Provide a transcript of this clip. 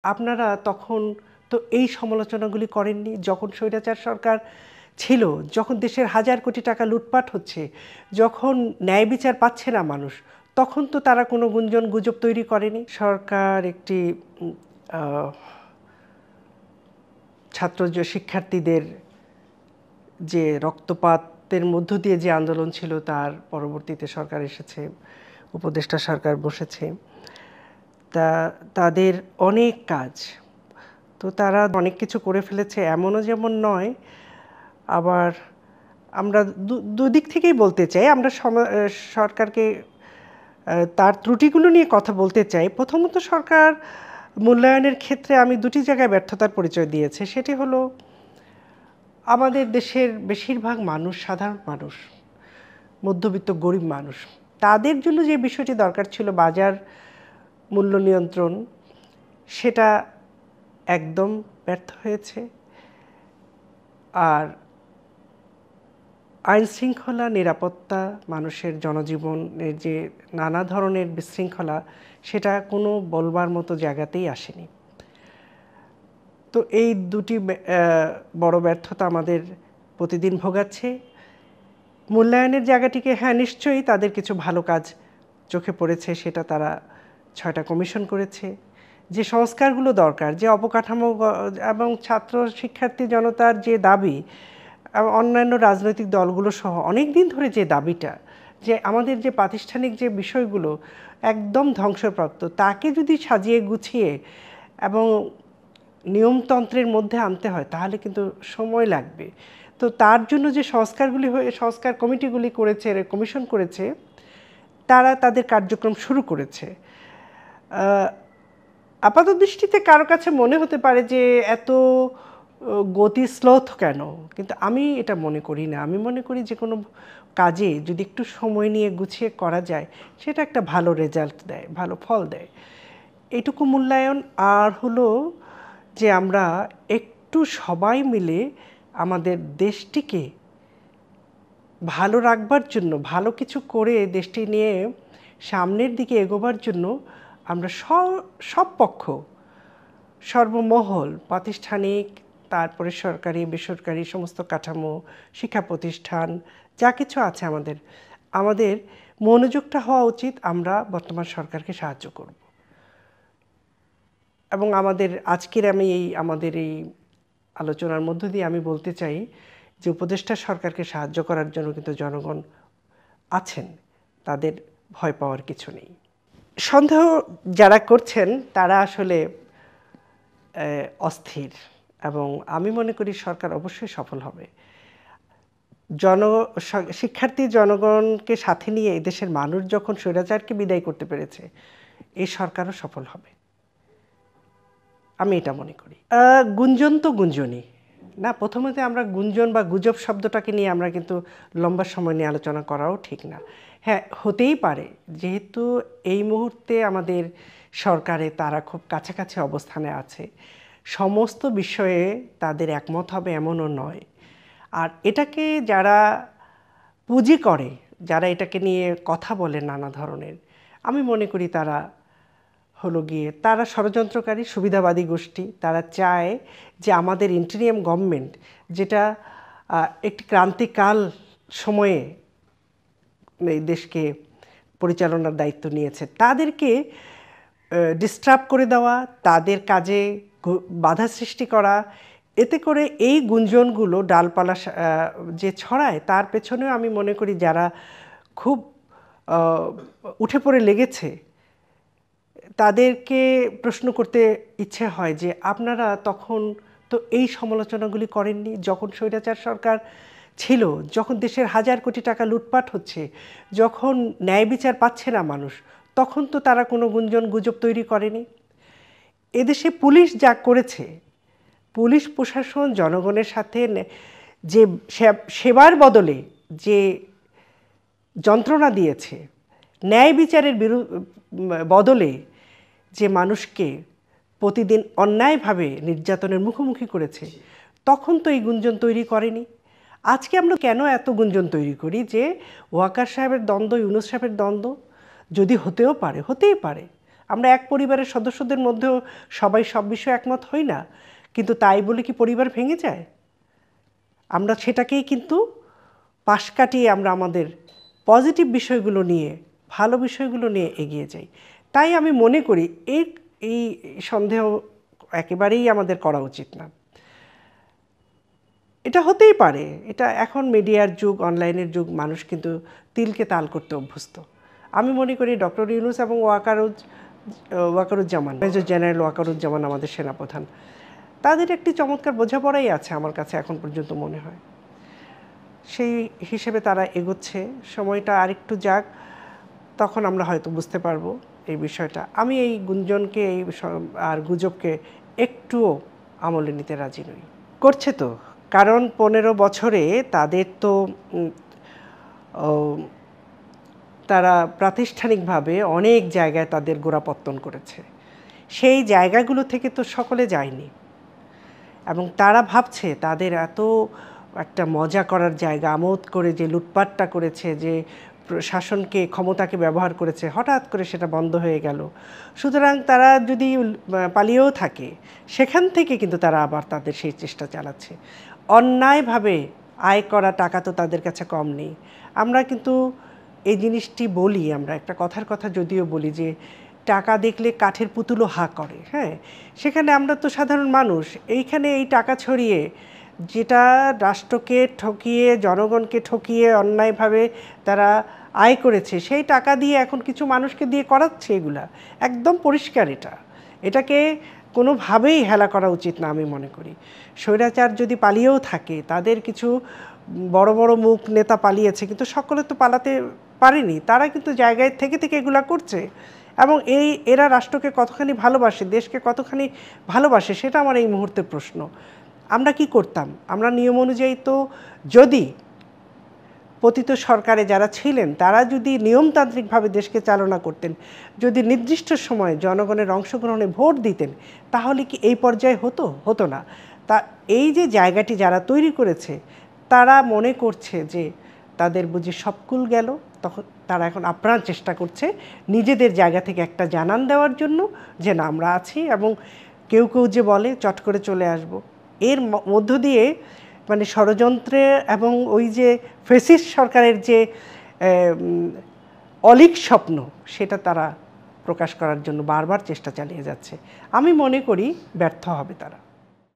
আপনারা তখন তো এই সমালোচনাগুলি করেননি যখন স্বৈরাচার সরকার ছিল, যখন দেশের হাজার কোটি টাকা লুটপাট হচ্ছে, যখন ন্যায় বিচার পাচ্ছে না মানুষ, তখন তো তারা কোনো গুঞ্জন গুজব তৈরি করেনি। সরকার একটি ছাত্র শিক্ষার্থীদের যে রক্তপাতের মধ্য দিয়ে যে আন্দোলন ছিল তার পরবর্তীতে সরকার এসেছে, উপদেষ্টা সরকার বসেছে, তাদের অনেক কাজ, তো তারা অনেক কিছু করে ফেলেছে এমনও যেমন নয়। আবার আমরা দুদিক থেকেই বলতে চাই, আমরা সরকারকে তার ত্রুটিগুলো নিয়ে কথা বলতে চাই। প্রথমত সরকার মূল্যায়নের ক্ষেত্রে আমি দুটি জায়গায় ব্যর্থতার পরিচয় দিয়েছে। সেটি হলো আমাদের দেশের বেশিরভাগ মানুষ সাধারণ মানুষ, মধ্যবিত্ত গরিব মানুষ, তাদের জন্য যে বিষয়টি দরকার ছিল বাজার মূল্য নিয়ন্ত্রণ, সেটা একদম ব্যর্থ হয়েছে। আর আইন শৃঙ্খলা, নিরাপত্তা, মানুষের জনজীবনের যে নানা ধরনের বিশৃঙ্খলা, সেটা কোনো বলবার মতো জায়গাতেই আসেনি। তো এই দুটি বড় ব্যর্থতা আমাদের প্রতিদিন ভোগাচ্ছে। মূল্যায়নের জায়গাটিকে, হ্যাঁ নিশ্চয়ই তাদের কিছু ভালো কাজ চোখে পড়েছে, সেটা তারা 6টা কমিশন করেছে। যে সংস্কারগুলো দরকার, যে অবকাঠামো এবং ছাত্র শিক্ষার্থী জনতার যে দাবি, অন্যান্য রাজনৈতিক দলগুলো সহ অনেক দিন ধরে যে দাবিটা, যে আমাদের যে প্রাতিষ্ঠানিক যে বিষয়গুলো একদম ধ্বংসপ্রাপ্ত, তাকে যদি সাজিয়ে গুছিয়ে এবং নিয়মতন্ত্রের মধ্যে আনতে হয় তাহলে কিন্তু সময় লাগবে। তো তার জন্য যে সংস্কার কমিটিগুলি করেছে, কমিশন করেছে, তারা তাদের কার্যক্রম শুরু করেছে। আপাত দৃষ্টিতে কারো কাছে মনে হতে পারে যে এত গতি স্লোথ কেন, কিন্তু আমি এটা মনে করি না। আমি মনে করি যে কোনো কাজে যদি একটু সময় নিয়ে গুছিয়ে করা যায়, সেটা একটা ভালো রেজাল্ট দেয়, ভালো ফল দেয়। এইটুকু মূল্যায়ন। আর হলো যে আমরা একটু সবাই মিলে আমাদের দেশটিকে ভালো রাখবার জন্য, ভালো কিছু করে দেশটি নিয়ে সামনের দিকে এগোবার জন্য আমরা সব পক্ষ, সর্বমহল, প্রাতিষ্ঠানিক, তারপরে সরকারি বেসরকারি সমস্ত কাঠামো, শিক্ষা প্রতিষ্ঠান, যা কিছু আছে আমাদের মনোযোগটা হওয়া উচিত আমরা বর্তমান সরকারকে সাহায্য করব। এবং আমাদের এই আলোচনার মধ্য দিয়ে আমি বলতে চাই যে উপদেষ্টা সরকারকে সাহায্য করার জন্য কিন্তু জনগণ আছেন, তাদের ভয় পাওয়ার কিছু নেই। সন্দেহ যারা করছেন তারা আসলে অস্থির, এবং আমি মনে করি সরকার অবশ্যই সফল হবে। শিক্ষার্থী জনগণকে সাথে নিয়ে দেশের মানুষ যখন স্বৈরাচারকে বিদায় করতে পেরেছে, এই সরকারও সফল হবে, আমি এটা মনে করি। গুঞ্জন তো গুঞ্জনই না, প্রথমত আমরা গুঞ্জন বা গুজব শব্দটাকে নিয়ে আমরা কিন্তু লম্বা সময় নিয়ে আলোচনা করাও ঠিক না। হ্যাঁ, হতেই পারে, যেহেতু এই মুহূর্তে আমাদের সরকারে তারা খুব কাছাকাছি অবস্থানে আছে, সমস্ত বিষয়ে তাদের একমত হবে এমনও নয়। আর এটাকে যারা পুঁজি করে, যারা এটাকে নিয়ে কথা বলে নানা ধরনের, আমি মনে করি তারা ষড়যন্ত্রকারী, সুবিধাবাদী গোষ্ঠী। তারা চায় যে আমাদের ইন্টারিম গভর্নমেন্ট, যেটা একটি ক্রান্তিকাল সময়ে এই দেশকে পরিচালনার দায়িত্ব নিয়েছে, তাদেরকে ডিস্টার্ব করে দেওয়া, তাদের কাজে বাধা সৃষ্টি করা। এতে করে এই গুঞ্জনগুলো ডালপালা যে ছড়ায়, তার পেছনেও আমি মনে করি যারা খুব উঠে পড়ে লেগেছে, তাদেরকে প্রশ্ন করতে ইচ্ছে হয় যে আপনারা তখন তো এই সমালোচনাগুলি করেননি যখন স্বৈরাচার সরকার ছিল, যখন দেশের হাজার কোটি টাকা লুটপাট হচ্ছে, যখন ন্যায় বিচার পাচ্ছে না মানুষ, তখন তো তারা কোনো গুঞ্জন গুজব তৈরি করেনি। এদেশে পুলিশ যা করেছে, পুলিশ প্রশাসন জনগণের সাথে যে সেবার বদলে যে যন্ত্রণা দিয়েছে, ন্যায় বিচারের বদলে যে মানুষকে প্রতিদিন অন্যায়ভাবে নির্যাতনের মুখোমুখি করেছে, তখন তো এই গুঞ্জন তৈরি করেনি। আজকে আমরা কেন এত গুঞ্জন তৈরি করি যে ওয়াকার সাহেবের দ্বন্দ্ব, ইউনূস সাহেবের দ্বন্দ্ব যদি হতেই পারে, আমরা এক পরিবারের সদস্যদের মধ্যেও সবাই সব বিষয়ে একমত হই না, কিন্তু তাই বলে কি পরিবার ভেঙে যায়? আমরা সেটাকেই কিন্তু পাশ কাটিয়ে আমরা আমাদের পজিটিভ বিষয়গুলো নিয়ে, ভালো বিষয়গুলো নিয়ে এগিয়ে যাই। তাই আমি মনে করি এই সন্দেহ একেবারেই আমাদের করা উচিত না। এটা হতেই পারে, এটা এখন মিডিয়ার যুগ, অনলাইনের যুগ, মানুষ কিন্তু তিলকে তাল করতে অভ্যস্ত। আমি মনে করি ডক্টর ইউনূস এবং ওয়াকারুজ্জামান, মেজর জেনারেল ওয়াকারুজ্জামান আমাদের সেনাপ্রধান, তাদের একটি চমৎকার বোঝাপড়াই আছে আমার কাছে এখন পর্যন্ত মনে হয়। সেই হিসেবে তারা এগোচ্ছে। সময়টা আরেকটু যাক, তখন আমরা হয়তো বুঝতে পারবো এই বিষয়টা। আমি এই গুঞ্জনকে আর গুজবকে একটুও আমলে নিতে রাজি নই। করছে তো, কারণ 15 বছরে তাদের তো তারা প্রাতিষ্ঠানিকভাবে অনেক জায়গায় তাদের গোড়াপত্তন করেছে। সেই জায়গাগুলো থেকে তো সকলে যায়নি, এবং তারা ভাবছে তাদের এত একটা মজা করার জায়গা, আমোদ করে যে লুটপাটটা করেছে, যে শাসনকে, ক্ষমতাকে ব্যবহার করেছে, হঠাৎ করে সেটা বন্ধ হয়ে গেল। সুতরাং তারা যদি পালিয়েও থাকে, সেখান থেকে কিন্তু তারা আবার তাদের সেই চেষ্টা চালাচ্ছে। অন্যায়ভাবে আয় করা টাকা তো তাদের কাছে কম নেই। আমরা কিন্তু এই জিনিসটি বলি, আমরা একটা কথার কথা যদিও বলি যে টাকা দেখলে কাঠের পুতুলও হা করে। হ্যাঁ, সেখানে আমরা তো সাধারণ মানুষ, এইখানে এই টাকা ছড়িয়ে যেটা রাষ্ট্রকে ঠকিয়ে, জনগণকে ঠকিয়ে অন্যায়ভাবে তারা আয় করেছে, সেই টাকা দিয়ে এখন কিছু মানুষকে দিয়ে করাচ্ছে। এগুলা একদম পরিষ্কার। এটাকে কোনোভাবেই হেলা করা উচিত না আমি মনে করি। স্বৈরাচার যদি পালিয়েও থাকে, তাদের কিছু বড় বড় মুখ নেতা পালিয়েছে, কিন্তু সকলে তো পালাতে পারেনি। তারা কিন্তু জায়গায় থেকে থেকে এগুলা করছে, এবং এরা রাষ্ট্রকে কতখানি ভালোবাসে, দেশকে কতখানি ভালোবাসে, সেটা আমার এই মুহূর্তের প্রশ্ন। আমরা কি করতাম? আমরা নিয়ম অনুযায়ী তো, যদি পতিত সরকারে যারা ছিলেন তারা যদি নিয়মতান্ত্রিকভাবে দেশকে চালনা করতেন, যদি নির্দিষ্ট সময়ে জনগণের অংশগ্রহণে ভোট দিতেন, তাহলে কি এই পর্যায়ে হতো না। তা এই যে জায়গাটি যারা তৈরি করেছে, তারা মনে করছে যে তাদের বুঝি সবকুল গেল, তখন তারা এখন আপ্রাণ চেষ্টা করছে নিজেদের জায়গা থেকে একটা জানান দেওয়ার জন্য যে না, আমরা আছি। এবং কেউ কেউ যে বলে চট করে চলে আসব, এর মধ্য দিয়ে মানে ষড়যন্ত্রে এবং ওই যে ফ্যাসিস্ট সরকারের যে অলীক স্বপ্ন, সেটা তারা প্রকাশ করার জন্য বারবার চেষ্টা চালিয়ে যাচ্ছে। আমি মনে করি ব্যর্থ হবে তারা।